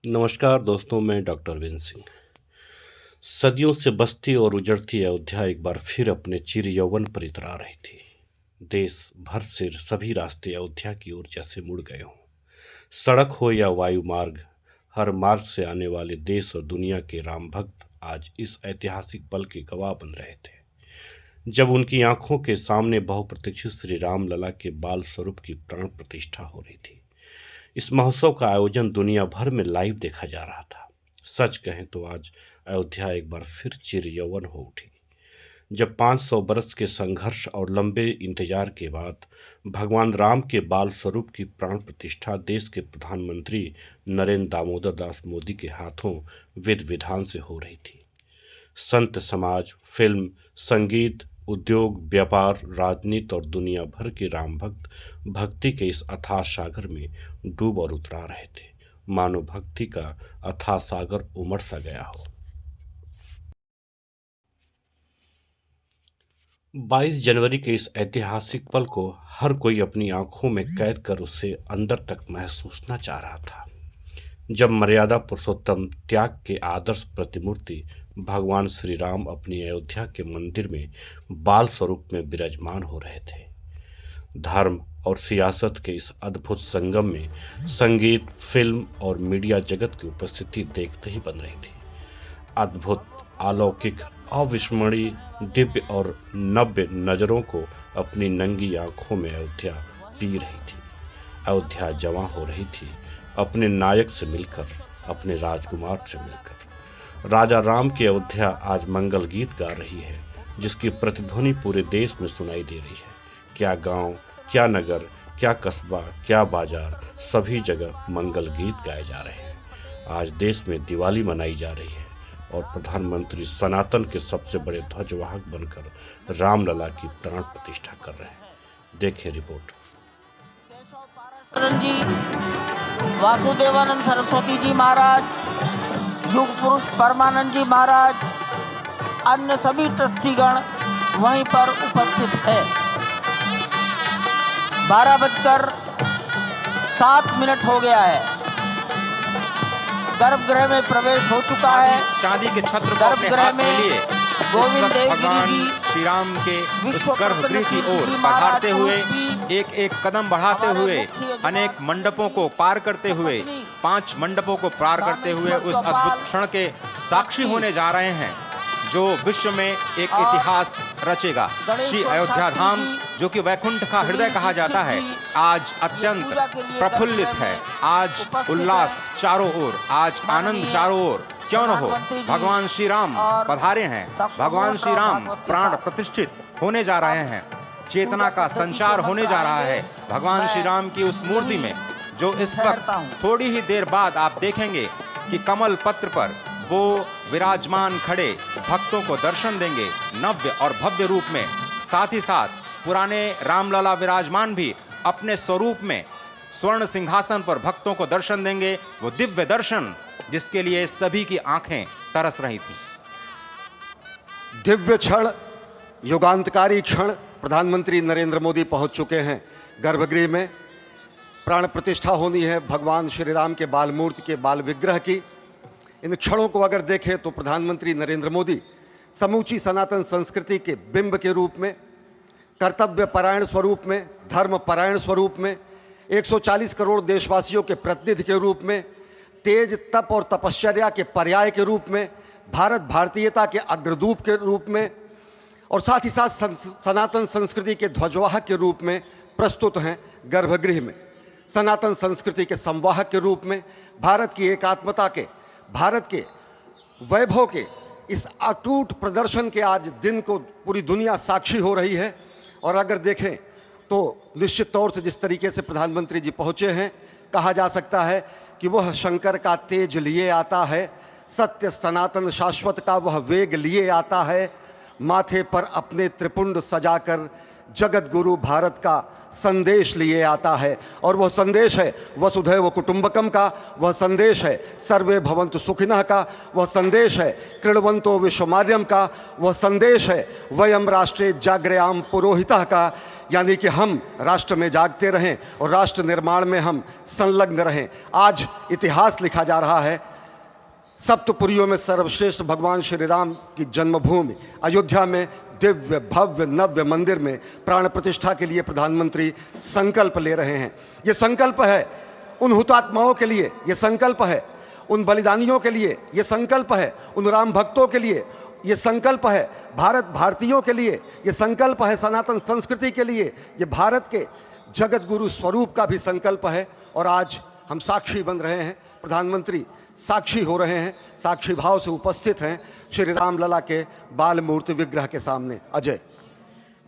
नमस्कार दोस्तों, मैं डॉक्टर विन सिंह। सदियों से बसती और उजड़ती अयोध्या एक बार फिर अपने चिर यौवन पर इतरा रही थी। देश भर से सभी रास्ते अयोध्या की ओर जैसे मुड़ गए हों। सड़क हो या वायु मार्ग, हर मार्ग से आने वाले देश और दुनिया के राम भक्त आज इस ऐतिहासिक पल के गवाह बन रहे थे, जब उनकी आंखों के सामने बहुप्रतीक्षित श्री राम लला के बाल स्वरूप की प्राण प्रतिष्ठा हो रही थी। इस महोत्सव का आयोजन दुनिया भर में लाइव देखा जा रहा था। सच कहें तो आज अयोध्या एक बार फिर चिर यौवन हो उठी, जब 500 बरस के संघर्ष और लंबे इंतजार के बाद भगवान राम के बाल स्वरूप की प्राण प्रतिष्ठा देश के प्रधानमंत्री नरेंद्र दामोदर दास मोदी के हाथों विधि विधान से हो रही थी। संत समाज, फिल्म, संगीत, उद्योग, व्यापार, राजनीति और दुनिया भर के राम भक्त भक्ति के इस अथाह सागर में डूब और उतरा रहे थे, मानो भक्ति का अथाह सागर उमड़ सा गया हो। 22 जनवरी के इस ऐतिहासिक पल को हर कोई अपनी आंखों में कैद कर उसे अंदर तक महसूसना चाह रहा था, जब मर्यादा पुरुषोत्तम, त्याग के आदर्श प्रतिमूर्ति भगवान श्री राम अपनी अयोध्या के मंदिर में बाल स्वरूप में विराजमान हो रहे थे। धर्म और सियासत के इस अद्भुत संगम में संगीत, फिल्म और मीडिया जगत की उपस्थिति देखते ही बन रही थी। अद्भुत, अलौकिक, अविस्मरणीय, दिव्य और नव्य नजरों को अपनी नंगी आंखों में अयोध्या पी रही थी। अयोध्या जवां हो रही थी, अपने नायक से मिलकर, अपने राजकुमार से मिलकर। राजा राम की अयोध्या आज मंगल गीत गा रही है, जिसकी प्रतिध्वनि पूरे देश में सुनाई दे रही है। क्या गांव, क्या नगर, क्या कस्बा, क्या बाजार, सभी जगह मंगल गीत गाए जा रहे हैं। आज देश में दिवाली मनाई जा रही है और प्रधानमंत्री सनातन के सबसे बड़े ध्वजवाहक बनकर रामलला की प्राण प्रतिष्ठा कर रहे हैं। देखिए रिपोर्ट। जी, वासुदेवानंद सरस्वती जी महाराज, युग पुरुष परमानंद जी महाराज, अन्य सभी ट्रस्टीगण वहीं पर उपस्थित है। 12:07 हो गया है। गर्भगृह में प्रवेश हो चुका है। चांदी के छत्र को गर्भगृह में गोविंद देवगिरी जी श्री राम के उस गर्भगृह की ओर पधारते हुए, एक एक कदम बढ़ाते हुए, अनेक मंडपों को पार करते हुए, 5 मंडपों को पार करते हुए उस अद्भुत क्षण के साक्षी होने जा रहे हैं, जो विश्व में एक इतिहास रचेगा। श्री अयोध्या धाम, जो कि वैकुंठ का हृदय कहा जाता है, आज अत्यंत प्रफुल्लित है। आज उल्लास चारों ओर, आज आनंद चारों ओर। क्यों न हो, भगवान श्री राम पधारे हैं, भगवान श्री राम प्राण प्रतिष्ठित होने जा रहे हैं, चेतना का संचार होने जा रहा है भगवान श्री राम की उस मूर्ति में, जो इस वक्त थोड़ी ही देर बाद आप देखेंगे कि कमल पत्र पर वो विराजमान खड़े भक्तों को दर्शन देंगे नव्य और भव्य रूप में। साथ ही साथ पुराने रामलला विराजमान भी अपने स्वरूप में स्वर्ण सिंहासन पर भक्तों को दर्शन देंगे। वो दिव्य दर्शन जिसके लिए सभी की आंखें तरस रही थी। दिव्य क्षण, युगांतकारी क्षण। प्रधानमंत्री नरेंद्र मोदी पहुंच चुके हैं गर्भगृह में। प्राण प्रतिष्ठा होनी है भगवान श्री राम के बाल मूर्ति के बाल विग्रह की। इन क्षणों को अगर देखें तो प्रधानमंत्री नरेंद्र मोदी समूची सनातन संस्कृति के बिंब के रूप में, कर्तव्य परायण स्वरूप में, धर्म परायण स्वरूप में, 140 करोड़ देशवासियों के प्रतिनिधि के रूप में, तेज तप और तपश्चर्या के पर्याय के रूप में, भारत भारतीयता के अग्रदूत के रूप में और साथ ही साथ सनातन संस्कृति के ध्वजवाहक के रूप में प्रस्तुत हैं गर्भगृह में। सनातन संस्कृति के संवाहक के रूप में, भारत की एकात्मता के, भारत के वैभव के इस अटूट प्रदर्शन के आज दिन को पूरी दुनिया साक्षी हो रही है। और अगर देखें तो निश्चित तौर से जिस तरीके से प्रधानमंत्री जी पहुंचे हैं, कहा जा सकता है कि वह शंकर का तेज लिए आता है, सत्य सनातन शाश्वत का वह वेग लिए आता है, माथे पर अपने त्रिपुंड सजाकर जगत गुरु भारत का संदेश लिए आता है, और वह संदेश है वसुधैव कुटुंबकम का, वह संदेश है सर्वे भवन्तु सुखिनः का, वह संदेश है कृण्वन्तो विश्वमार्यम का, वह संदेश है वयम राष्ट्रे जाग्रयाम पुरोहितः का, यानी कि हम राष्ट्र में जागते रहें और राष्ट्र निर्माण में हम संलग्न रहें। आज इतिहास लिखा जा रहा है। सप्तपुरियों में सर्वश्रेष्ठ भगवान श्री राम की जन्मभूमि अयोध्या में दिव्य भव्य नव्य मंदिर में प्राण प्रतिष्ठा के लिए प्रधानमंत्री संकल्प ले रहे हैं। ये संकल्प है उन हुतात्माओं के लिए, ये संकल्प है उन बलिदानियों के लिए, ये संकल्प है उन राम भक्तों के लिए, ये संकल्प है भारत भारतीयों के लिए, ये संकल्प है सनातन संस्कृति के लिए, ये भारत के जगत गुरु स्वरूप का भी संकल्प है। और आज हम साक्षी बन रहे हैं, प्रधानमंत्री साक्षी हो रहे हैं, साक्षी भाव से उपस्थित हैं श्री राम लला के बाल मूर्ति विग्रह के सामने। अजय,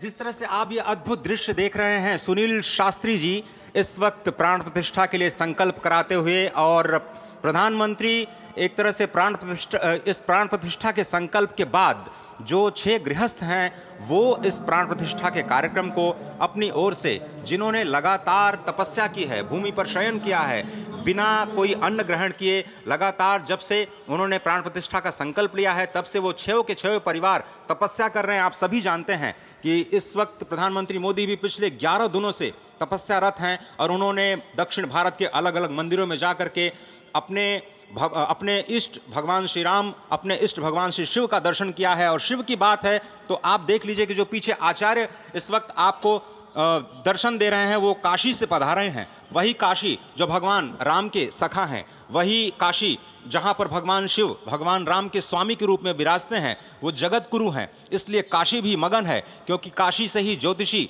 जिस तरह से आप ये अद्भुत दृश्य देख रहे हैं, सुनील शास्त्री जी इस वक्त प्राण प्रतिष्ठा के लिए संकल्प कराते हुए, और प्रधानमंत्री एक तरह से इस प्राण प्रतिष्ठा के संकल्प के बाद जो 6 गृहस्थ हैं वो इस प्राण प्रतिष्ठा के कार्यक्रम को अपनी ओर से, जिन्होंने लगातार तपस्या की है, भूमि पर शयन किया है, बिना कोई अन्न ग्रहण किए, लगातार जब से उन्होंने प्राण प्रतिष्ठा का संकल्प लिया है तब से वो 6 के 6 परिवार तपस्या कर रहे हैं। आप सभी जानते हैं कि इस वक्त प्रधानमंत्री मोदी भी पिछले 11 दिनों से तपस्यारत हैं, और उन्होंने दक्षिण भारत के अलग अलग मंदिरों में जाकर के अपने इष्ट भगवान श्री राम, अपने इष्ट भगवान श्री शिव का दर्शन किया है। और शिव की बात है तो आप देख लीजिए कि जो पीछे आचार्य इस वक्त आपको दर्शन दे रहे हैं वो काशी से पधारे हैं। वही काशी जो भगवान राम के सखा हैं, वही काशी जहां पर भगवान शिव भगवान राम के स्वामी के रूप में विराजते हैं, वो जगत गुरु हैं। इसलिए काशी भी मगन है, क्योंकि काशी से ही ज्योतिषी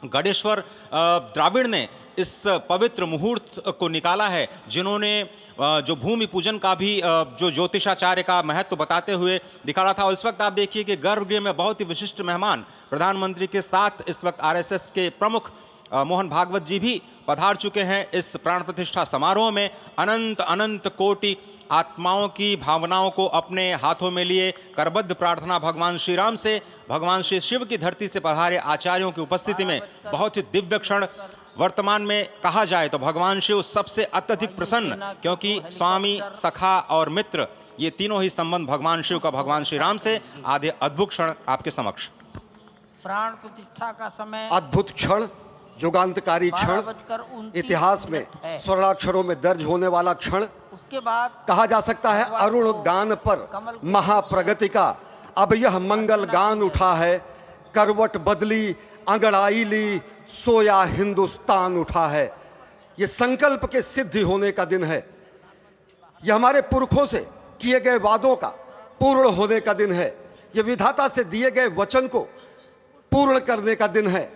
गणेश्वर द्राविड़ ने इस पवित्र मुहूर्त को निकाला है, जिन्होंने जो भूमि पूजन का भी जो ज्योतिषाचार्य का महत्व बताते हुए दिखाया था। और इस वक्त आप देखिए कि गर्भगृह में बहुत ही विशिष्ट मेहमान प्रधानमंत्री के साथ इस वक्त आरएसएस के प्रमुख मोहन भागवत जी भी पधार चुके हैं। इस प्राण प्रतिष्ठा समारोह में अनंत अनंत कोटि आत्माओं की भावनाओं को अपने हाथों में लिए करबद्ध प्रार्थना भगवान श्री राम से, भगवान श्री शिव की धरती से पधारे आचार्यों की उपस्थिति में बहुत ही दिव्य क्षण। वर्तमान में कहा जाए तो भगवान शिव सबसे अत्यधिक प्रसन्न, क्योंकि स्वामी, सखा और मित्र ये तीनों ही संबंध भगवान शिव का भगवान श्री राम से। आधे अद्भुत क्षण आपके समक्ष। प्राण प्रतिष्ठा का समय अद्भुत क्षण, युगांतकारी क्षण, इतिहास में स्वर्णाक्षरों में दर्ज होने वाला क्षण। उसके बाद कहा जा सकता है अरुण गान पर महाप्रगति का अब यह मंगल गान उठा है, करवट बदली अंगड़ाई ली सोया हिंदुस्तान उठा है। ये संकल्प के सिद्धि होने का दिन है, यह हमारे पुरखों से किए गए वादों का पूर्ण होने का दिन है, यह विधाता से दिए गए वचन को पूर्ण करने का दिन है,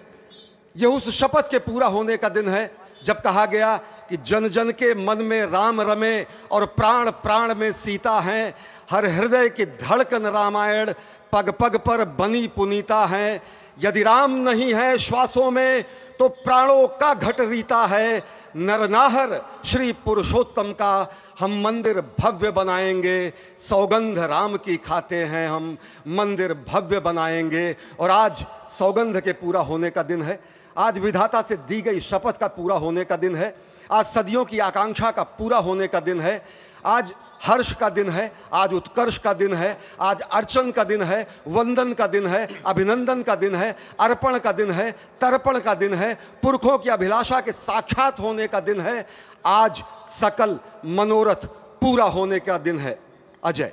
यह उस शपथ के पूरा होने का दिन है जब कहा गया कि जन जन के मन में राम रमे और प्राण प्राण में सीता हैं, हर हृदय की धड़कन रामायण पग पग पर बनी पुनीता है। यदि राम नहीं है श्वासों में तो प्राणों का घट रीता है। नरनाहर श्री पुरुषोत्तम का हम मंदिर भव्य बनाएंगे, सौगंध राम की खाते हैं हम मंदिर भव्य बनाएंगे। और आज सौगंध के पूरा होने का दिन है, आज विधाता से दी गई शपथ का पूरा होने का दिन है, आज सदियों की आकांक्षा का पूरा होने का दिन है, आज हर्ष का दिन है, आज उत्कर्ष का दिन है, आज अर्चन का दिन है, वंदन का दिन है, अभिनंदन का दिन है, अर्पण का दिन है, तर्पण का दिन है, पुरखों की अभिलाषा के साक्षात होने का दिन है, आज सकल मनोरथ पूरा होने का दिन है। अजय,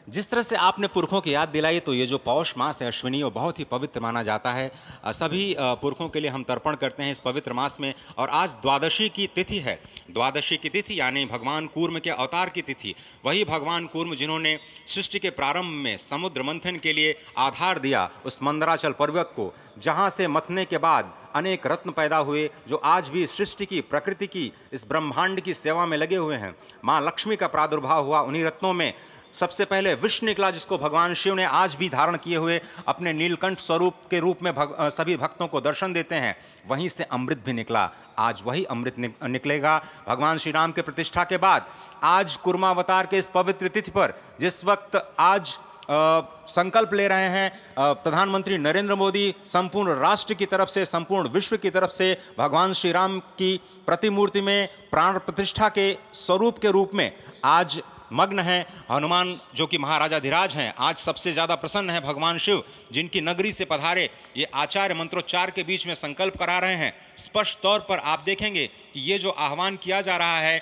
जिस तरह से आपने पुरखों की याद दिलाई, तो ये जो पौष मास है अश्विनी, वो बहुत ही पवित्र माना जाता है। सभी पुरखों के लिए हम तर्पण करते हैं इस पवित्र मास में। और आज द्वादशी की तिथि है, द्वादशी की तिथि यानी भगवान कूर्म के अवतार की तिथि। वही भगवान कूर्म जिन्होंने सृष्टि के प्रारंभ में समुद्र मंथन के लिए आधार दिया उस मंदराचल पर्वत को, जहां से मथने के बाद अनेक रत्न पैदा हुए, जो आज भी सृष्टि की, प्रकृति की, इस ब्रह्मांड की सेवा में लगे हुए हैं। माँ लक्ष्मी का प्रादुर्भाव हुआ उन्हीं रत्नों में। सबसे पहले विष निकला, जिसको भगवान शिव ने आज भी धारण किए हुए अपने नीलकंठ स्वरूप के रूप में सभी भक्तों को दर्शन देते हैं। वहीं से अमृत भी निकला, आज वही अमृत निकलेगा भगवान श्री राम के प्रतिष्ठा के बाद। आज कुर्मावतार के इस पवित्र तिथि पर, जिस वक्त आज संकल्प ले रहे हैं प्रधानमंत्री नरेंद्र मोदी संपूर्ण राष्ट्र की तरफ से, संपूर्ण विश्व की तरफ से भगवान श्री राम की प्रतिमूर्ति में प्राण प्रतिष्ठा के स्वरूप के रूप में आज मग्न हैं। हनुमान जो कि महाराजाधिराज हैं, आज सबसे ज्यादा प्रसन्न है भगवान शिव, जिनकी नगरी से पधारे ये आचार्य मंत्रोच्चार के बीच में संकल्प करा रहे हैं। स्पष्ट तौर पर आप देखेंगे कि ये जो आह्वान किया जा रहा है,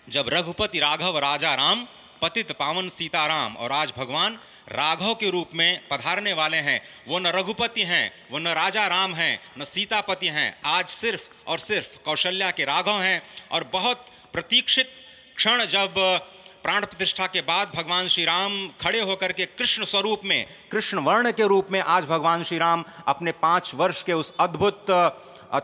जब रघुपति राघव राजा राम, पतित पावन सीताराम, और आज भगवान राघव के रूप में पधारने वाले हैं। वो न रघुपति हैं, वो न राजा राम हैं, न सीतापति हैं, आज सिर्फ और सिर्फ कौशल्या के राघव हैं। और बहुत प्रतीक्षित क्षण जब प्राण प्रतिष्ठा के बाद भगवान श्री राम खड़े होकर के कृष्ण स्वरूप में, कृष्ण वर्ण के रूप में आज भगवान श्री राम अपने 5 वर्ष के उस अद्भुत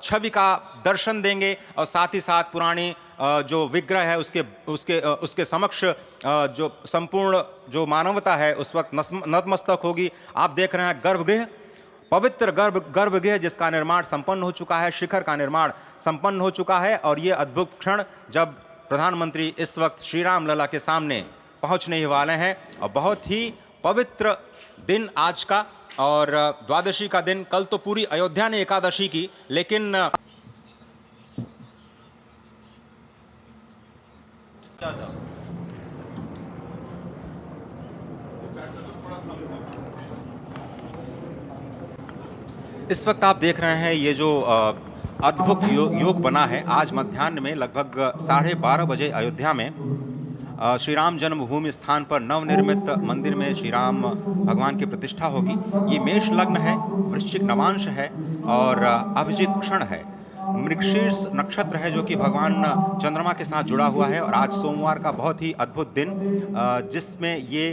छवि का दर्शन देंगे। और साथ ही साथ पुरानी जो विग्रह है उसके समक्ष जो संपूर्ण जो मानवता है उस वक्त नतमस्तक होगी। आप देख रहे हैं गर्भगृह, पवित्र गर्भगृह जिसका निर्माण संपन्न हो चुका है, शिखर का निर्माण संपन्न हो चुका है। और ये अद्भुत क्षण जब प्रधानमंत्री इस वक्त श्री राम लला के सामने पहुंचने ही वाले हैं। और बहुत ही पवित्र दिन आज का, और द्वादशी का दिन। कल तो पूरी अयोध्या ने एकादशी की, लेकिन इस वक्त आप देख रहे हैं ये जो अद्भुत योग बना है। आज मध्याह्न में लगभग 12:30 बजे अयोध्या में श्री राम जन्मभूमि स्थान पर नवनिर्मित मंदिर में श्री राम भगवान की प्रतिष्ठा होगी। ये मेष लग्न है, वृश्चिक नवांश है और अभिजित क्षण है। मृगशीर्ष नक्षत्र है जो कि भगवान चंद्रमा के साथ जुड़ा हुआ है। और आज सोमवार का बहुत ही अद्भुत दिन, जिसमें ये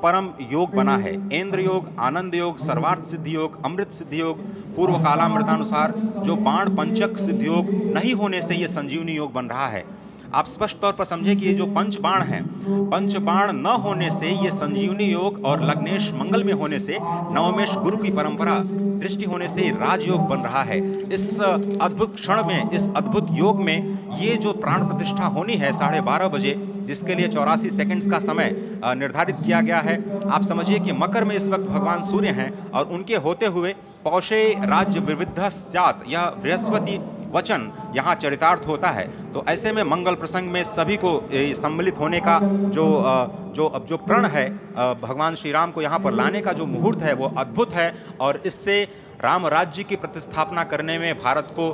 परम योग बना है। इंद्र योग, आनंद योग, सर्वार्थ सिद्धि योग, अमृत सिद्धि योग, पूर्व कालामृतानुसार जो बाण पंचक सिद्धि योग नहीं होने से ये संजीवनी योग बन रहा है। आप स्पष्ट तौर पर समझे कि ये जो पंचबाण है, पंचबाण न होने से ये संजीवनी योग और लग्नेश मंगल में होने से, नवमेश गुरु की परंपरा दृष्टि होने से राजयोग बन रहा है। इस अद्भुत क्षण में, इस अद्भुत योग में ये जो प्राण प्रतिष्ठा होनी है 12:30 बजे, जिसके लिए 84 सेकंड्स का समय निर्धारित किया गया है। आप समझिए कि मकर में इस वक्त भगवान सूर्य हैं और उनके होते हुए पौषे राज्य विविध स्यात्, यह बृहस्पति वचन यहाँ चरितार्थ होता है। तो ऐसे में मंगल प्रसंग में सभी को सम्मिलित होने का जो प्रण है, भगवान श्री राम को यहाँ पर लाने का जो मुहूर्त है वो अद्भुत है। और इससे राम राज्य की प्रतिस्थापना करने में भारत को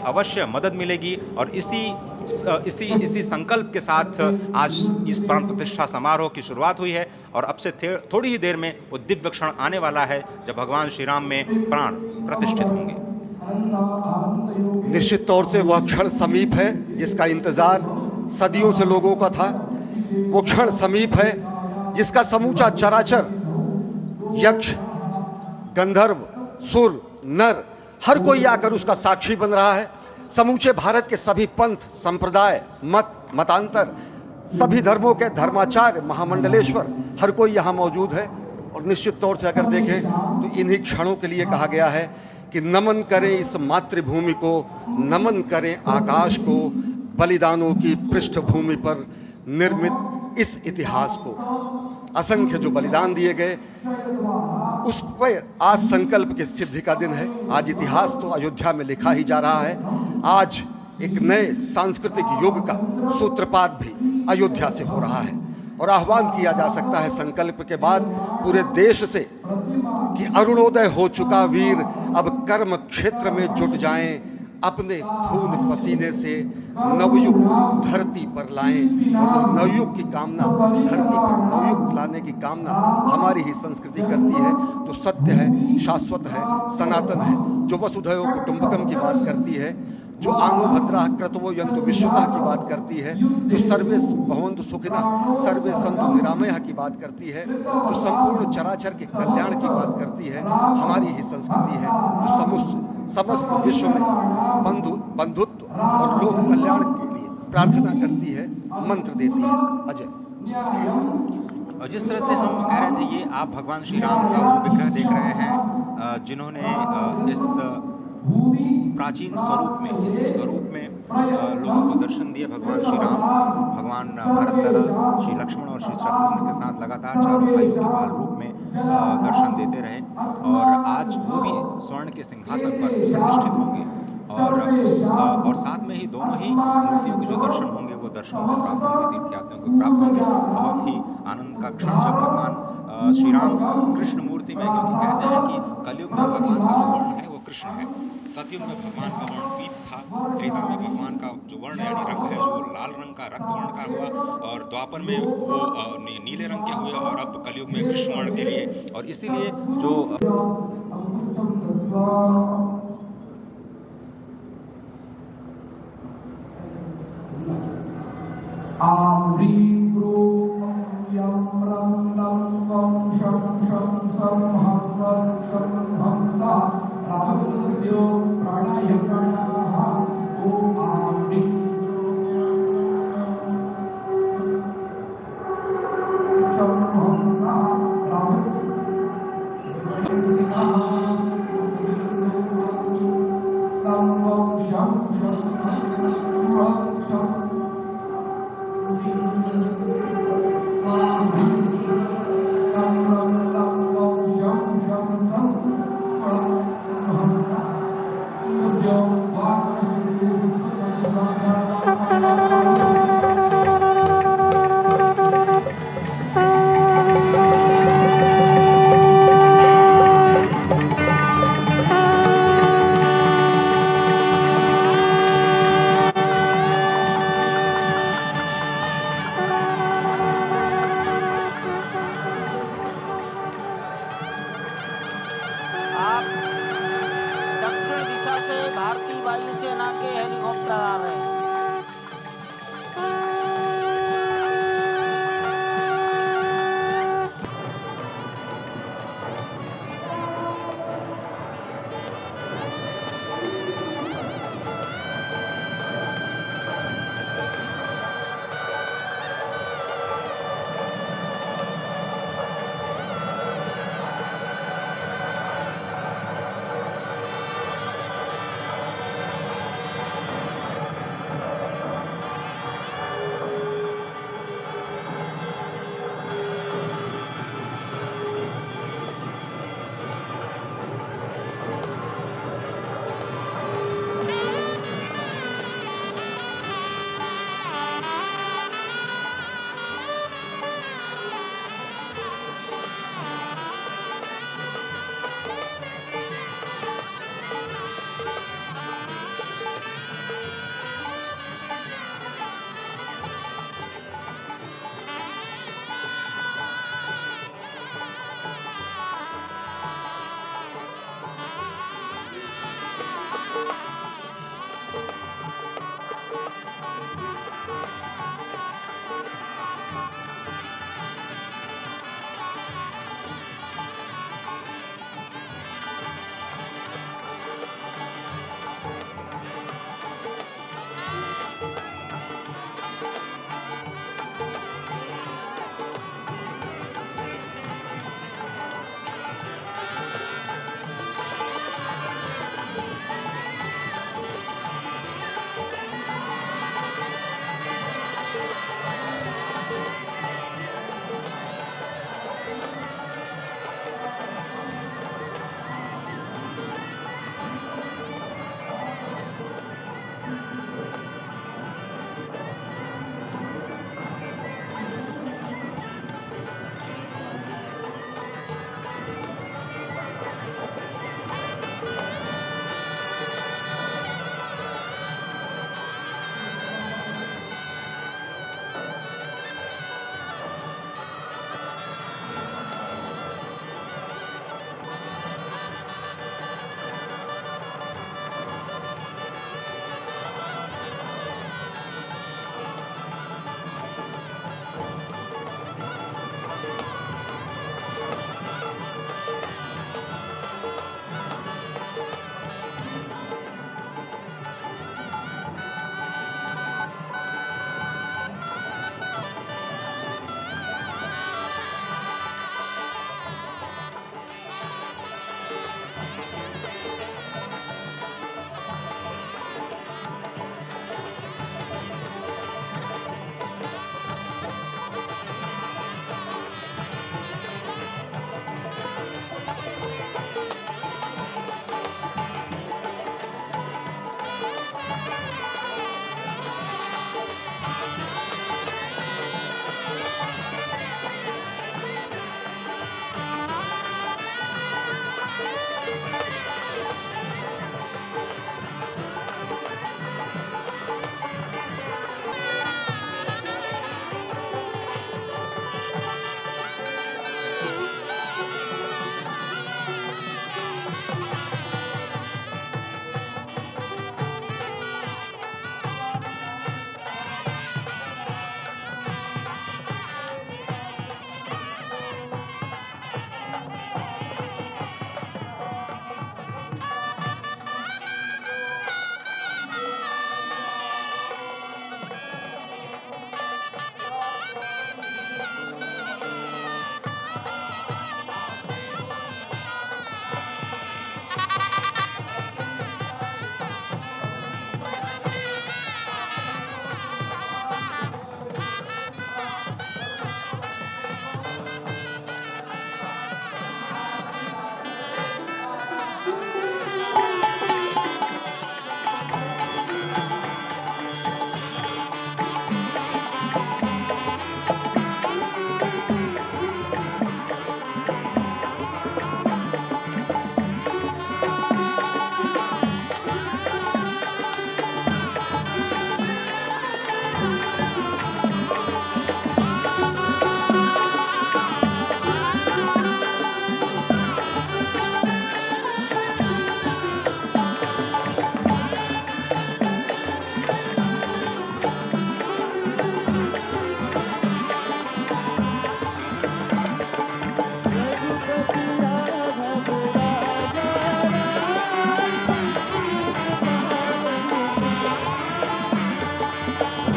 अवश्य मदद मिलेगी। और इसी संकल्प के साथ आज इस प्राण प्रतिष्ठा समारोह की शुरुआत हुई है। और अब से थोड़ी ही देर में वो दिव्य क्षण आने वाला है जब भगवान श्री राम में प्राण प्रतिष्ठित होंगे। निश्चित तौर से वह क्षण समीप है जिसका इंतजार सदियों से लोगों का था। वो क्षण समीप है जिसका समूचा चराचर, यक्ष, गंधर्व, सुर, नर, हर कोई आकर उसका साक्षी बन रहा है। समूचे भारत के सभी पंथ, संप्रदाय, मतांतर, सभी धर्मों के धर्माचार्य, महामंडलेश्वर, हर कोई यहाँ मौजूद है। और निश्चित तौर से अगर देखें तो इन्हीं क्षणों के लिए कहा गया है कि नमन करें इस मातृभूमि को, नमन करें आकाश को, बलिदानों की पृष्ठभूमि पर निर्मित इस इतिहास को। असंख्य जो बलिदान दिए गए उस पर आज संकल्प की सिद्धि का दिन है। आज इतिहास तो अयोध्या में लिखा ही जा रहा है। आज एक नए सांस्कृतिक युग का सूत्रपात भी अयोध्या से हो रहा है। और आह्वान किया जा सकता है संकल्प के बाद पूरे देश से कि अरुणोदय हो चुका वीर अब कर्म क्षेत्र में जुट जाएं, अपने खून पसीने से नवयुग धरती पर लाएं। और नवयुग की कामना, धरती पर नवयुग लाने की कामना हमारी ही संस्कृति करती है, जो सत्य है, शाश्वत है, सनातन है, जो वसुधैव कुटुंबकम की बात करती है, जो आनो भद्राः क्रतवो यन्तु विश्वतः की बात करती है, जो सर्वे भवन्तु सुखिनः सर्वे सन्तु निरामयः की बात करती है, जो संपूर्ण चराचर के कल्याण की बात करती है, हमारी ही संस्कृति है, जो समस्त विश्व में बंधुत्व और लोक कल्याण के लिए प्रार्थना करती है, मंत्र देती है। अजय, और जिस तरह से हम कह रहे थे, ये आप भगवान श्री राम का वो विग्रह देख रहे हैं जिन्होंने इस प्राचीन स्वरूप में, इसी स्वरूप में लोगों को दर्शन दिए। भगवान श्री राम, भगवान भरत लला, श्री लक्ष्मण और श्री शत्रुघ्न के साथ लगातार चारों भाइयों के बाल रूप में दर्शन देते रहे। और आज वो भी स्वर्ण के सिंहासन पर प्रतिष्ठित होंगे और साथ में ही दोनों ही मूर्तियों के जो दर्शन होंगे वो दर्शन में प्राप्त होंगे, तीर्थयात्रियों को प्राप्त होंगे। बहुत ही आनंद का क्षण जब भगवान श्री राम कृष्ण मूर्ति में, क्योंकि कहते हैं कि कलयुग में भगवान का जो वर्ण है वो कृष्ण है, सतयुग में भगवान का वर्ण पीत था, त्रेता में भगवान का जो वर्ण यानी रंग है जो लाल रंग का रक्त वर्ण का हुआ, और द्वापर में वो नीले रंग के हुए, और अब कलयुग में कृष्ण वर्ण के लिए। और इसीलिए जो आप दक्षिण दिशा से भारतीय वायुसेना के हेलीकॉप्टर आ रहे हैं।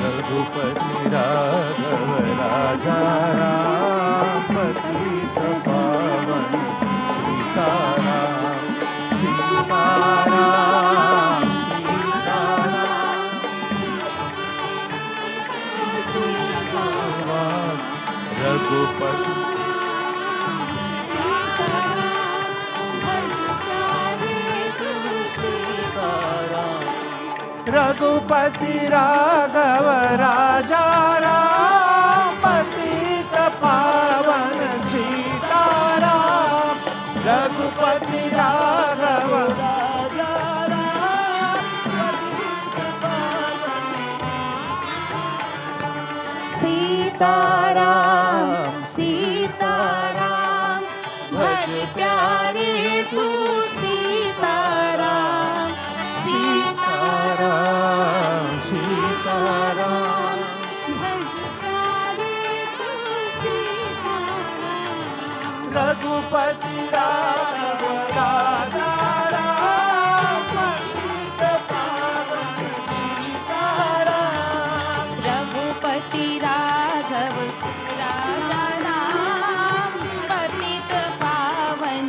रघुपति राघव राजा राम पतित पावन सीताराम सीताराम सीताराम रघुपति रघुपति राघव राजा राम पतित पावन सीताराम रघुपति राघव राजा राम पतित पावन सीताराम सीताराम भज प्यारे तू सीताराम सीताराम सीताराम भज प्यारे तू सीताराम रघुपति राघव राजा राम पतित पावन सीताराम रघुपति राघव राजा राम पतित पावन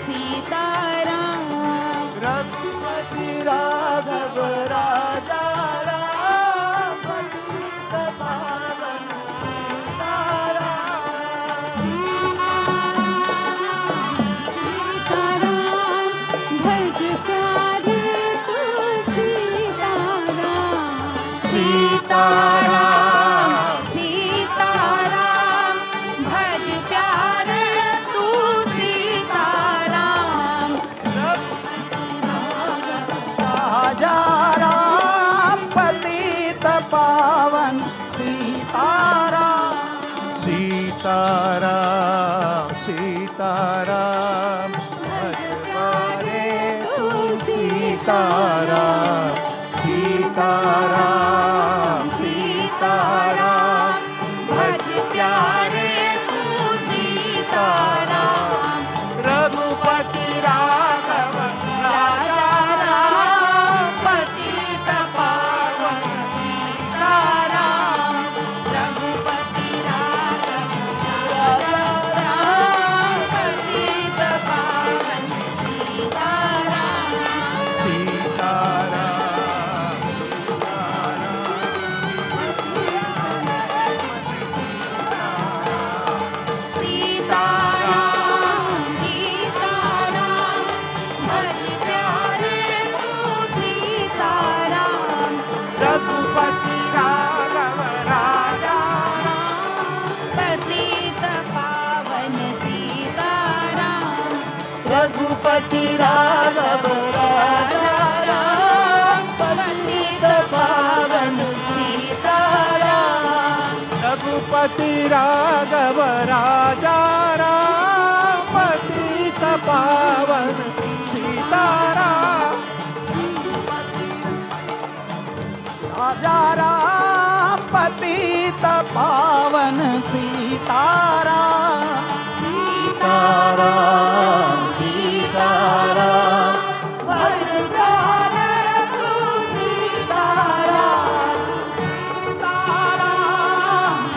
सीताराम रघुपति राघव राजा राम पतित पावन सीताराम सीताराम भज प्यारे तू सीताराम राजा राम पतित पावन सीताराम सीताराम सीताराम भज प्यारे तू सीताराम सीताराम सीताराम भज प्यारे तू सीताराम रघुपति राघव राजा राम पतित पावन सीताराम रघुपति राघव राजा राम पतित पावन सीताराम सीताराम सीताराम सीताराम भज प्यारे तू सीताराम रघुपति राघव राजा पतित पावन सीताराम रघुपति राघव राजा राम पतित पावन सीताराम रघुपति राघव राजा राम पतित पावन सीताराम राजा राम पतित पावन सीताराम सीताराम सीताराम भज प्यारे तू सीताराम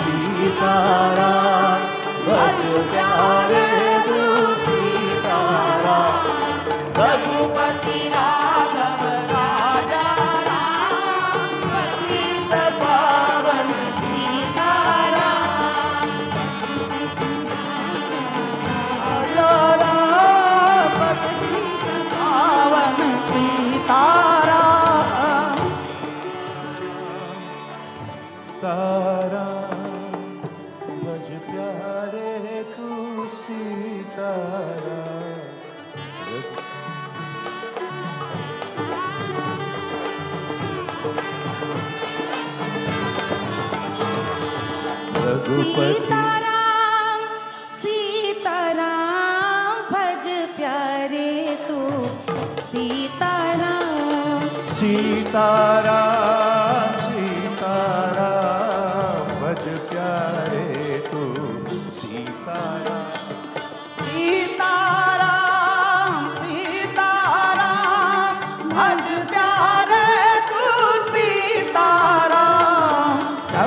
सीताराम भज प्यारे तू सीताराम रघुपति राघव राजा राम पतित पावन सीताराम राजा राम पतित पावन सीताराम तारा भज प्यारे तू सीताराम रघुपति सीताराम सीताराम भज प्यारे तू सीताराम सीताराम सीताराम भज प्यारे तू सीताराम सीताराम सीताराम भज प्यारे तू सीताराम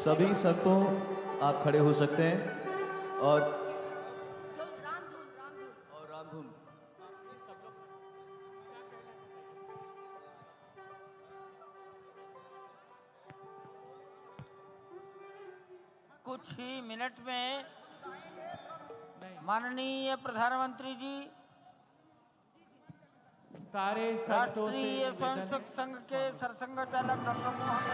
सभी संतों आप खड़े हो सकते हैं और रामधुन कुछ ही मिनट में माननीय प्रधानमंत्री जी सारे संतों से राष्ट्रीय निवेदन स्वयंसेवक संघ के सरसंघ चालक डॉक्टर मोहन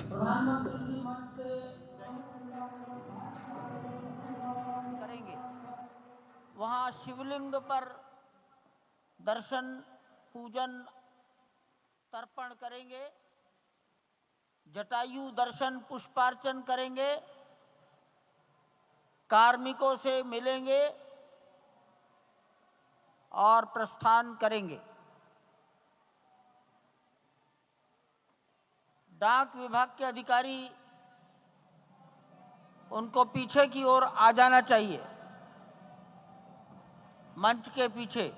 प्रधानमंत्री जी मंच से करेंगे। वहां शिवलिंग पर दर्शन पूजन तर्पण करेंगे, जटायु दर्शन पुष्पार्चन करेंगे, कार्मिकों से मिलेंगे और प्रस्थान करेंगे। डाक विभाग के अधिकारी उनको पीछे की ओर आ जाना चाहिए, मंच के पीछे।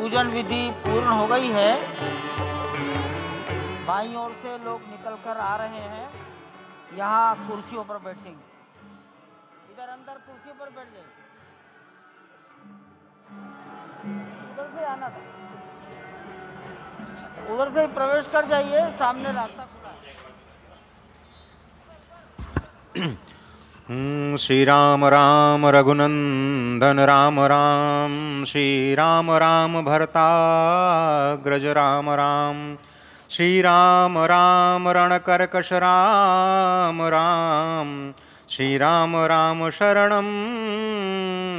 पूजन विधि पूर्ण हो गई है। बाईं ओर से लोग निकल कर आ रहे हैं, यहाँ कुर्सियों पर बैठेंगे। इधर अंदर कुर्सियों पर बैठ जाइए, उधर से आना था, उधर से ही प्रवेश कर जाइए, सामने रास्ता खुला है। श्री राम राम रघुनंदन राम राम, श्री राम राम भरताग्रज राम राम, श्री राम राम रणकर्कश राम राम, श्री राम राम शरणं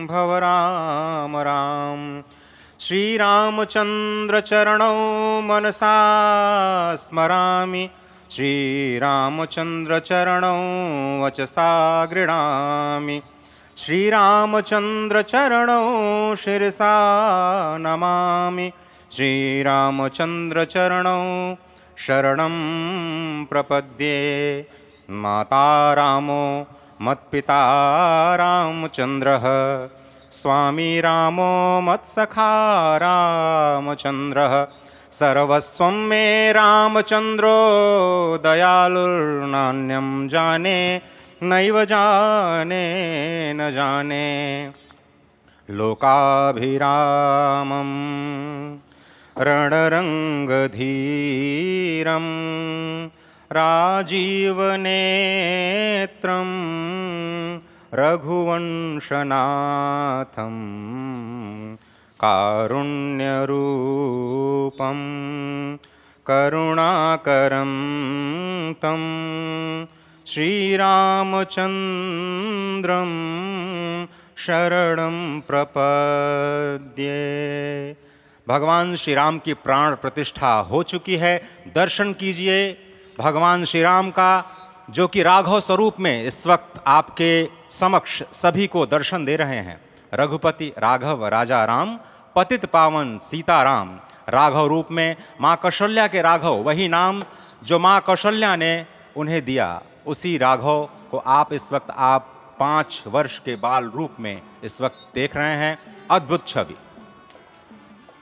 भव राम राम, श्री रामचंद्र चरणौ मनसा स्मरामि, श्री रामचंद्र चरणौ वचसा गृह्णामि, श्री रामचंद्र चरणौ शिरसा नमामि, श्री रामचंद्र चरणौ शरणं प्रपद्ये। माता रामो मत्पिता रामचंद्रः, स्वामी रामो मत्सखा रामचंद्रः, सर्वस्वं मे रामचंद्रो दयालुर्नान्यं जाने नैव जाने न जाने। लोकाभिरामं रणरंगधीरं राजीवनेत्रं रघुवंशनाथं, कारुण्यरूपं करुणाकरं तं श्रीरामचन्द्रं शरणं प्रपद्ये। भगवान श्री राम की प्राण प्रतिष्ठा हो चुकी है। दर्शन कीजिए भगवान श्री राम का, जो कि राघव स्वरूप में इस वक्त आपके समक्ष सभी को दर्शन दे रहे हैं। रघुपति राघव राजा राम, पतित पावन सीताराम। राघव रूप में माँ कौशल्या के राघव, वही नाम जो माँ कौशल्या ने उन्हें दिया, उसी राघव को आप इस वक्त 5 वर्ष के बाल रूप में इस वक्त देख रहे हैं। अद्भुत छवि।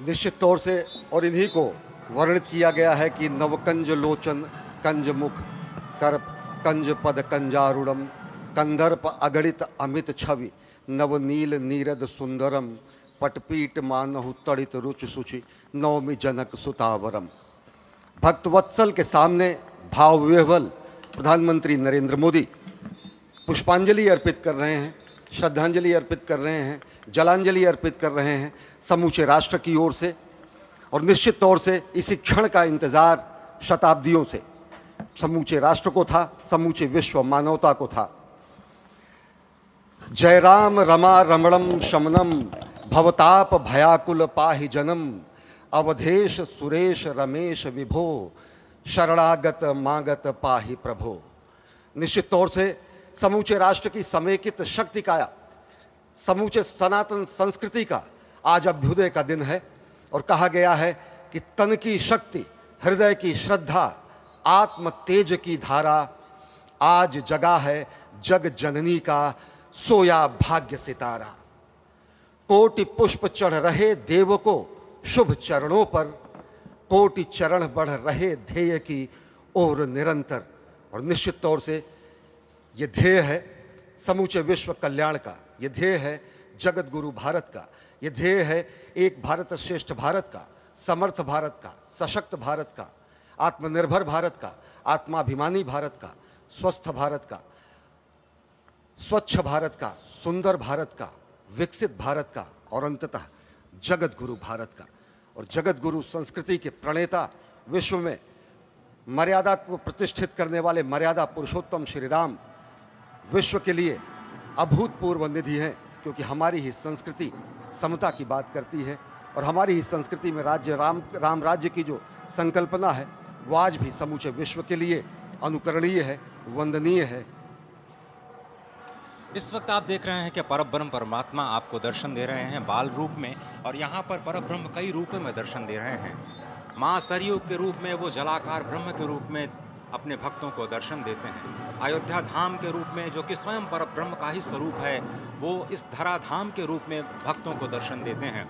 निश्चित तौर से और इन्हीं को वर्णित किया गया है कि नवकंज लोचन कंज मुख कर कंज पद कंजारुणम, कंदर्प अगणित अमित छवि, नवनील नीरद सुंदरम, पटपीट मानहु तड़ित रुच सुचि, नवमी जनक सुतावरम। भक्तवत्सल के सामने भाव विह्वल प्रधानमंत्री नरेंद्र मोदी पुष्पांजलि अर्पित कर रहे हैं, श्रद्धांजलि अर्पित कर रहे हैं, जलांजलि अर्पित कर रहे हैं समूचे राष्ट्र की ओर से। और निश्चित तौर से इसी क्षण का इंतजार शताब्दियों से समूचे राष्ट्र को था, समूचे विश्व मानवता को था। जय राम रमा रमणम शमनम, भवताप भयाकुल पाहि जनम, अवधेश सुरेश रमेश विभो, शरणागत मागत पाहि प्रभो। निश्चित तौर से समूचे राष्ट्र की समेकित शक्ति का, समूचे सनातन संस्कृति का आज अभ्युदय का दिन है। और कहा गया है कि तन की शक्ति, हृदय की श्रद्धा, आत्म तेज की धारा आज जगा है जग जननी का सोया भाग्य सितारा। कोटि पुष्प चढ़ रहे देव को शुभ चरणों पर, कोटि चरण बढ़ रहे ध्येय की ओर निरंतर। और निश्चित तौर से ये ध्येय है समूचे विश्व कल्याण का, ये ध्येय है जगत गुरु भारत का, ये ध्येय है एक भारत श्रेष्ठ भारत का, समर्थ भारत का, सशक्त भारत का, आत्मनिर्भर भारत का, आत्माभिमानी भारत का, स्वस्थ भारत का, स्वच्छ भारत का, सुंदर भारत का, विकसित भारत का और अंततः जगत गुरु भारत का। और जगत गुरु संस्कृति के प्रणेता, विश्व में मर्यादा को प्रतिष्ठित करने वाले मर्यादा पुरुषोत्तम श्री राम विश्व के लिए अभूतपूर्व निधि हैं, क्योंकि हमारी ही संस्कृति समता की बात करती है और हमारी ही संस्कृति में राज्य राम राज्य की जो संकल्पना है वो आज भी समूचे विश्व के लिए अनुकरणीय है, वंदनीय है। इस वक्त आप देख रहे हैं कि परब्रह्म परमात्मा आपको दर्शन दे रहे हैं बाल रूप में, और यहाँ पर परब्रह्म कई रूपों में दर्शन दे रहे हैं। माँ सरयू के रूप में वो जलाकार ब्रह्म के रूप में अपने भक्तों को दर्शन देते हैं। अयोध्या धाम के रूप में, जो कि स्वयं परब्रह्म का ही स्वरूप है, वो इस धरा धाम के रूप में भक्तों को दर्शन देते हैं।